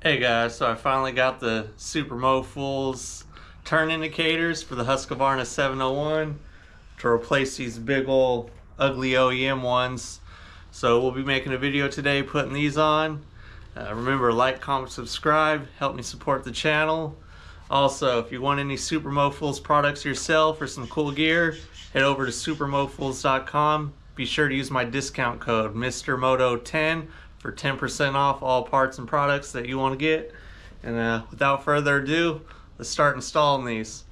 Hey guys, so I finally got the Supermofools turn indicators for the Husqvarna 701 to replace these big ol' ugly OEM ones. So we'll be making a video today putting these on. Remember, like, comment, subscribe, help me support the channel. Also, if you want any Supermofools products yourself or some cool gear, head over to supermofools.com. Be sure to use my discount code MrMoto10 for 10% off all parts and products that you want to get. And without further ado, let's start installing these.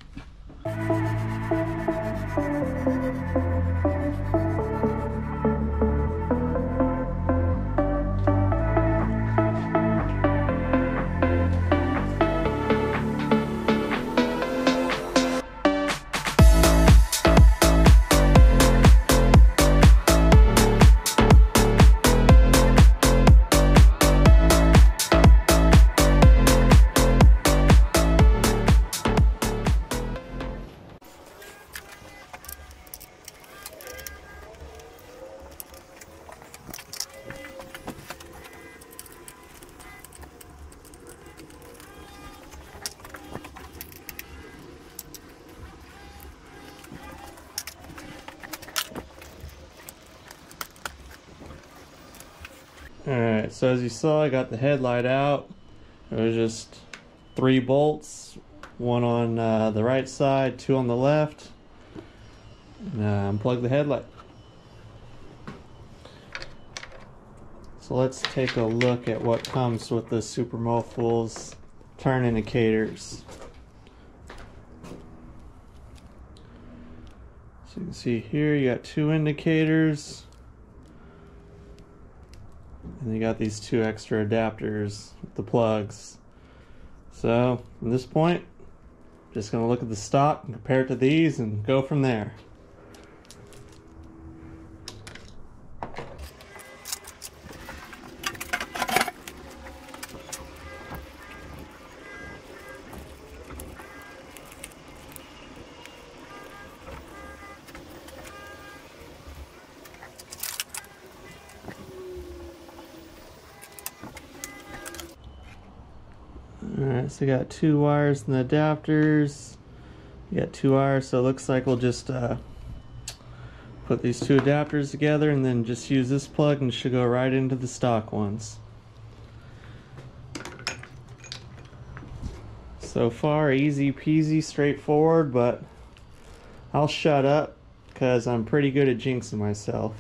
Alright, so as you saw, I got the headlight out. It was just 3 bolts, one on the right side, 2 on the left. And unplug the headlight. So let's take a look at what comes with the Supermofools turn indicators. So you can see here you got 2 indicators. And you got these 2 extra adapters with the plugs. So from this point, just going to look at the stock and compare it to these and go from there. Alright, so you got 2 wires and the adapters. You got 2 wires, so it looks like we'll just put these 2 adapters together and then just use this plug and it should go right into the stock ones. So far, easy peasy, straightforward, but I'll shut up because I'm pretty good at jinxing myself.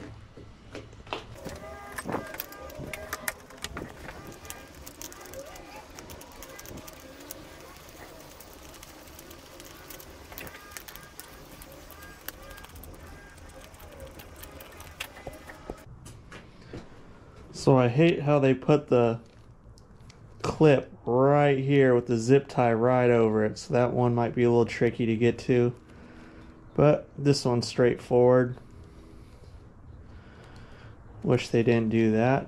So I hate how they put the clip right here with the zip tie right over it, so that one might be a little tricky to get to, but this one's straightforward. Wish they didn't do that.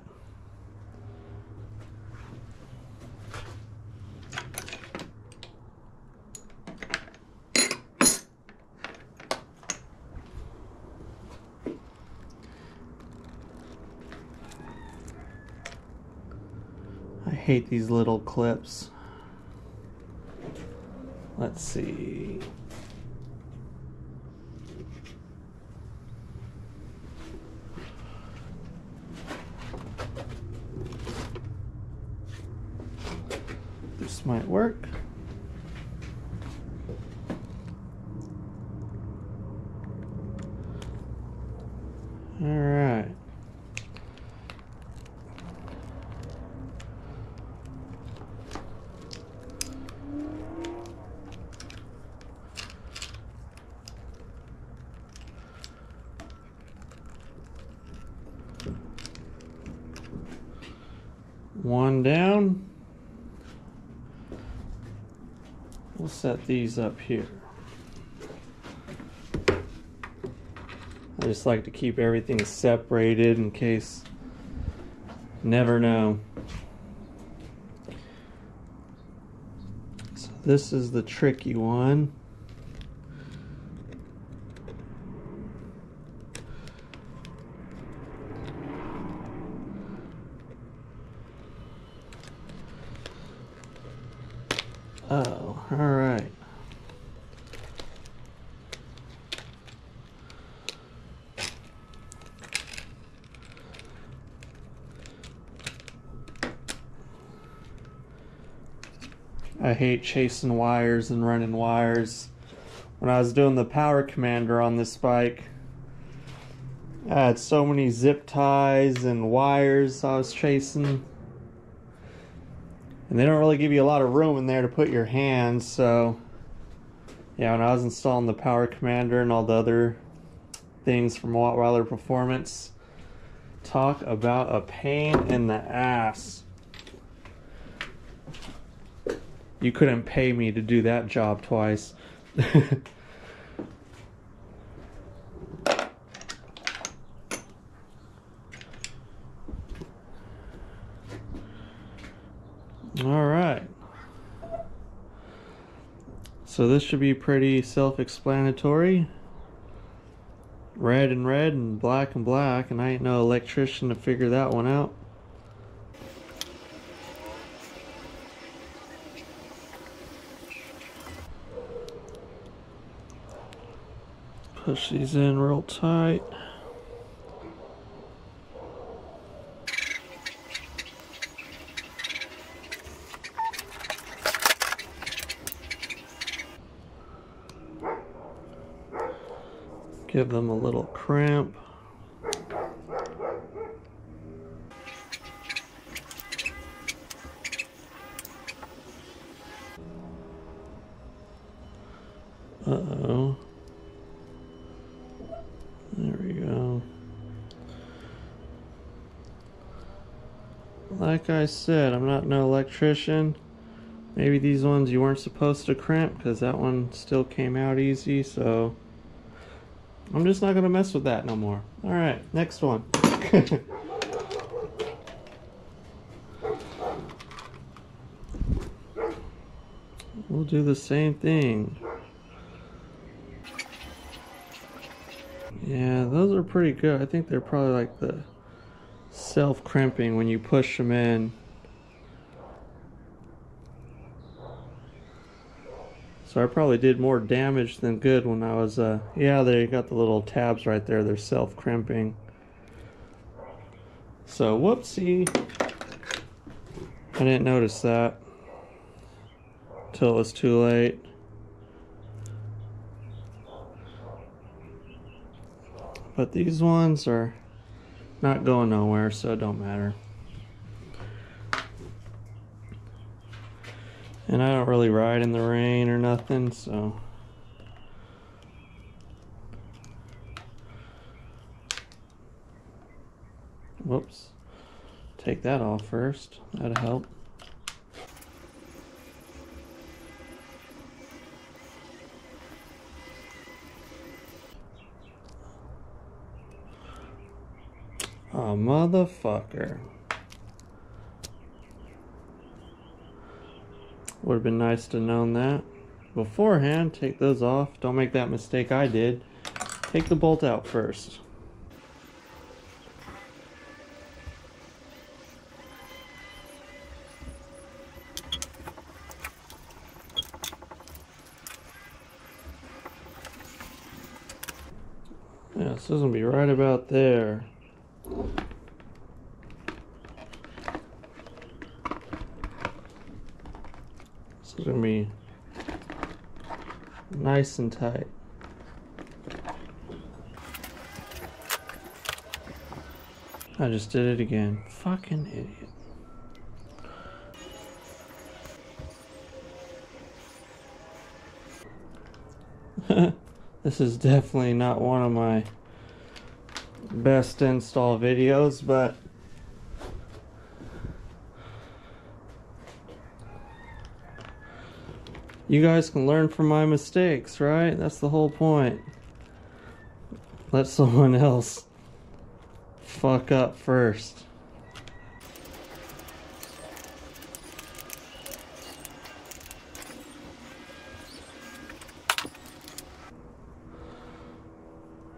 I hate these little clips. Let's see. This might work. All right. One down. We'll set these up here. I just like to keep everything separated in case, never know. So this is the tricky one. Oh, all right. I hate chasing wires and running wires. When I was doing the power commander on this bike, I had so many zip ties and wires I was chasing. And they don't really give you a lot of room in there to put your hands, so yeah, when I was installing the power commander and all the other things from Wattweiler Performance, talk about a pain in the ass. You couldn't pay me to do that job twice. All right. So this should be pretty self-explanatory. Red and red and black, and I ain't no electrician to figure that one out. Push these in real tight. Give them a little cramp. Uh-oh. There we go. Like I said, I'm not no electrician. Maybe these ones you weren't supposed to crimp because that one still came out easy, so I'm just not gonna mess with that no more. Alright, next one. We'll do the same thing. Yeah, those are pretty good. I think they're probably like the self-crimping when you push them in. So I probably did more damage than good when I was, yeah, there you got the little tabs right there. They're self-crimping. So, whoopsie. I didn't notice that till it was too late. But these ones are not going nowhere, so it don't matter. And I don't really ride in the rain or nothing, so. Whoops. Take that off first. That'll help. Oh, motherfucker. Would have been nice to known that beforehand. Take those off. Don't make that mistake I did. Take the bolt out first. Yeah, this is gonna be right about there. This is gonna be nice and tight. I just did it again. Fucking idiot. This is definitely not one of my best install videos, but you guys can learn from my mistakes, right? That's the whole point. Let someone else fuck up first.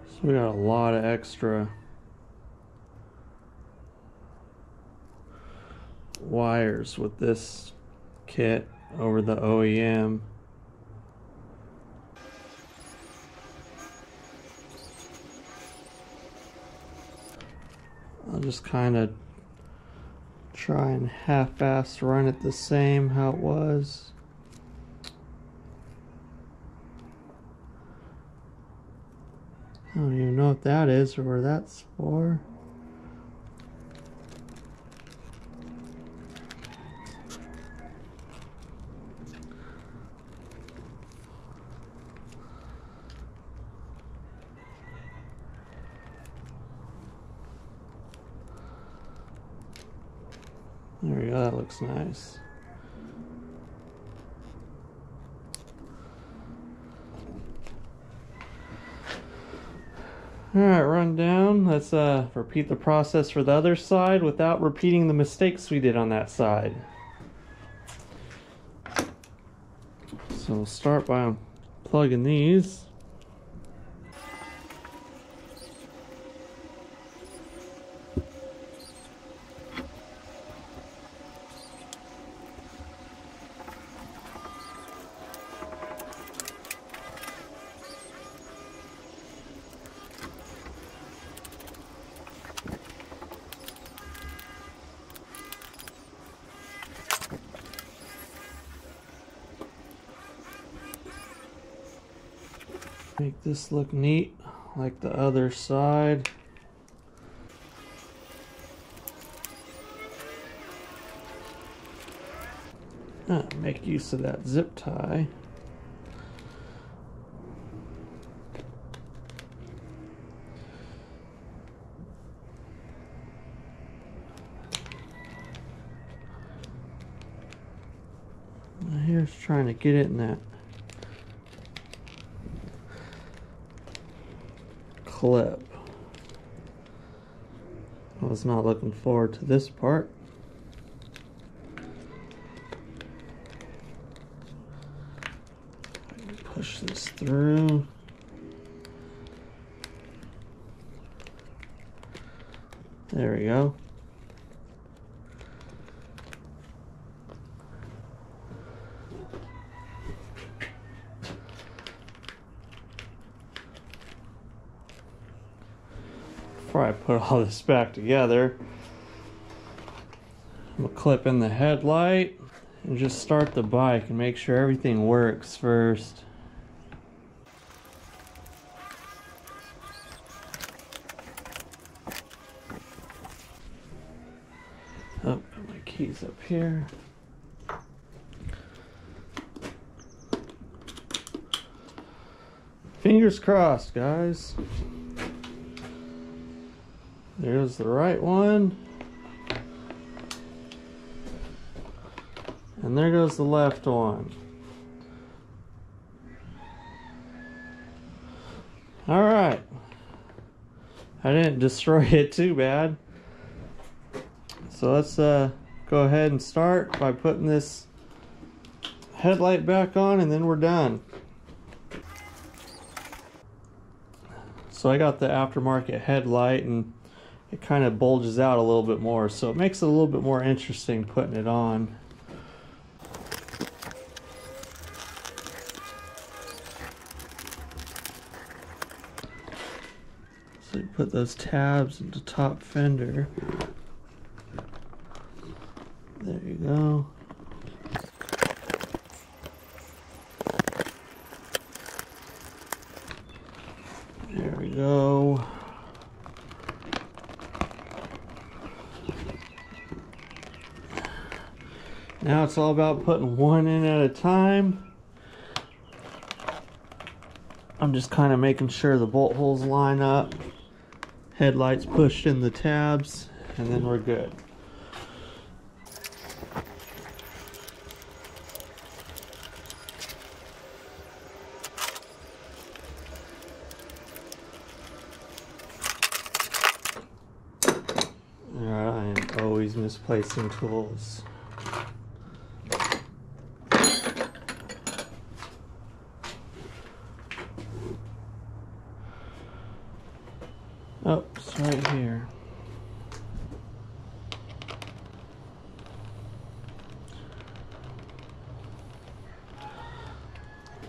So we got a lot of extra wires with this kit over the OEM. I'll just kind of try and half-ass run it the same how it was. I don't even know what that is or where that's for. There we go, that looks nice. Alright, run down. Let's repeat the process for the other side without repeating the mistakes we did on that side. So we'll start by plugging these. Make this look neat like the other side. Make use of that zip tie. Here's trying to get it in that clip. I was not looking forward to this part. Push this through. There we go. Before I put all this back together, I'm gonna clip in the headlight and just start the bike and make sure everything works first. Oh, got my keys up here. Fingers crossed, guys. There's the right one. And there goes the left one. All right. I didn't destroy it too bad. So let's go ahead and start by putting this headlight back on, and then we're done. So I got the aftermarket headlight, and it kind of bulges out a little bit more, so it makes it a little bit more interesting putting it on. So you put those tabs into top fender. There you go. There we go. Now it's all about putting one in at a time. I'm just kind of making sure the bolt holes line up. Headlights pushed in the tabs, and then we're good. Alright, I am always misplacing tools. Oh, it's right here.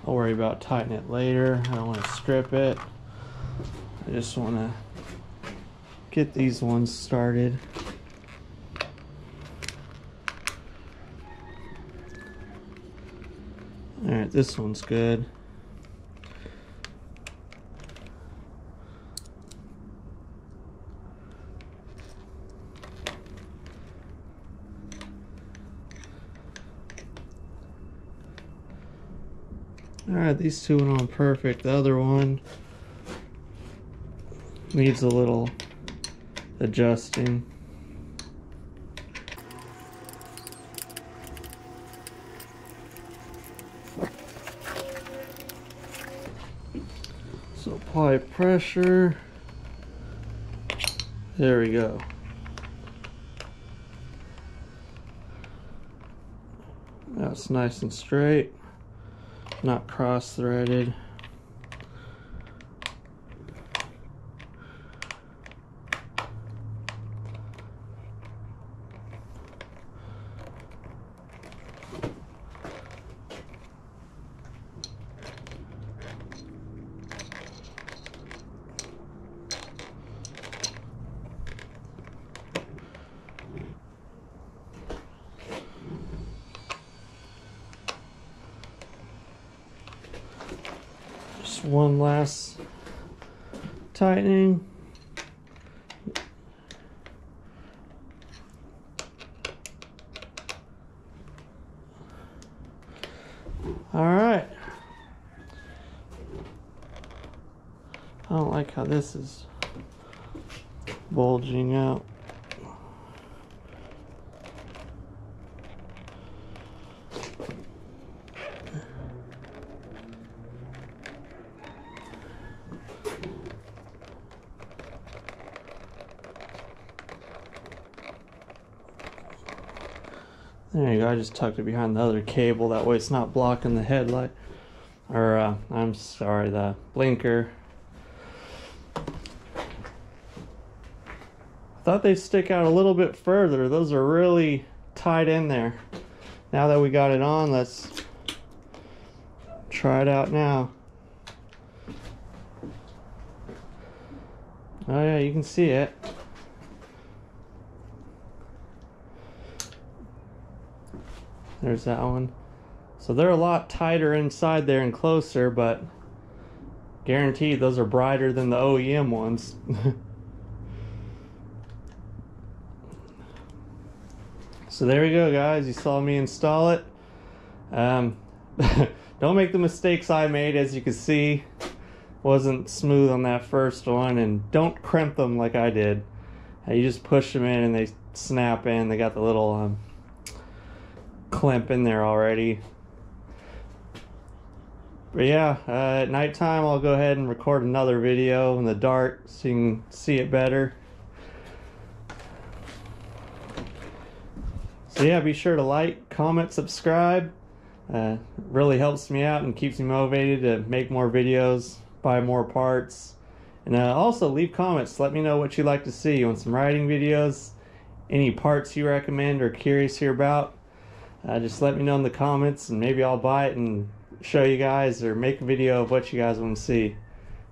I'll worry about tightening it later. I don't want to strip it. I just want to get these ones started. Alright, this one's good. Alright, these two went on perfect. The other one needs a little adjusting. So apply pressure. There we go. Now it's nice and straight, not cross-threaded. Just one last tightening. All right. I don't like how this is bulging out. There you go, I just tucked it behind the other cable, that way it's not blocking the headlight. Or, I'm sorry, the blinker. Thought they'd stick out a little bit further. Those are really tight in there. Now that we got it on, let's try it out now. Oh yeah, you can see it. There's that one. So they're a lot tighter inside there and closer, but guaranteed those are brighter than the OEM ones. So there we go, guys. You saw me install it. Don't make the mistakes I made. As you can see, wasn't smooth on that first one, and don't crimp them like I did. You just push them in and they snap in. They got the little clamp in there already. But yeah, at nighttime I'll go ahead and record another video in the dark so you can see it better. So yeah, be sure to like, comment, subscribe. Really helps me out and keeps me motivated to make more videos, buy more parts. And also leave comments. Let me know what you'd like to see. You want some riding videos? Any parts you recommend or curious here about? Just let me know in the comments and maybe I'll buy it and show you guys or make a video of what you guys want to see.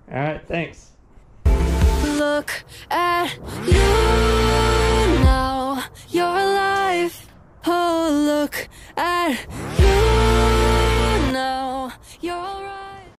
Alright, thanks. Look at you now, you're alive. Oh, look at you.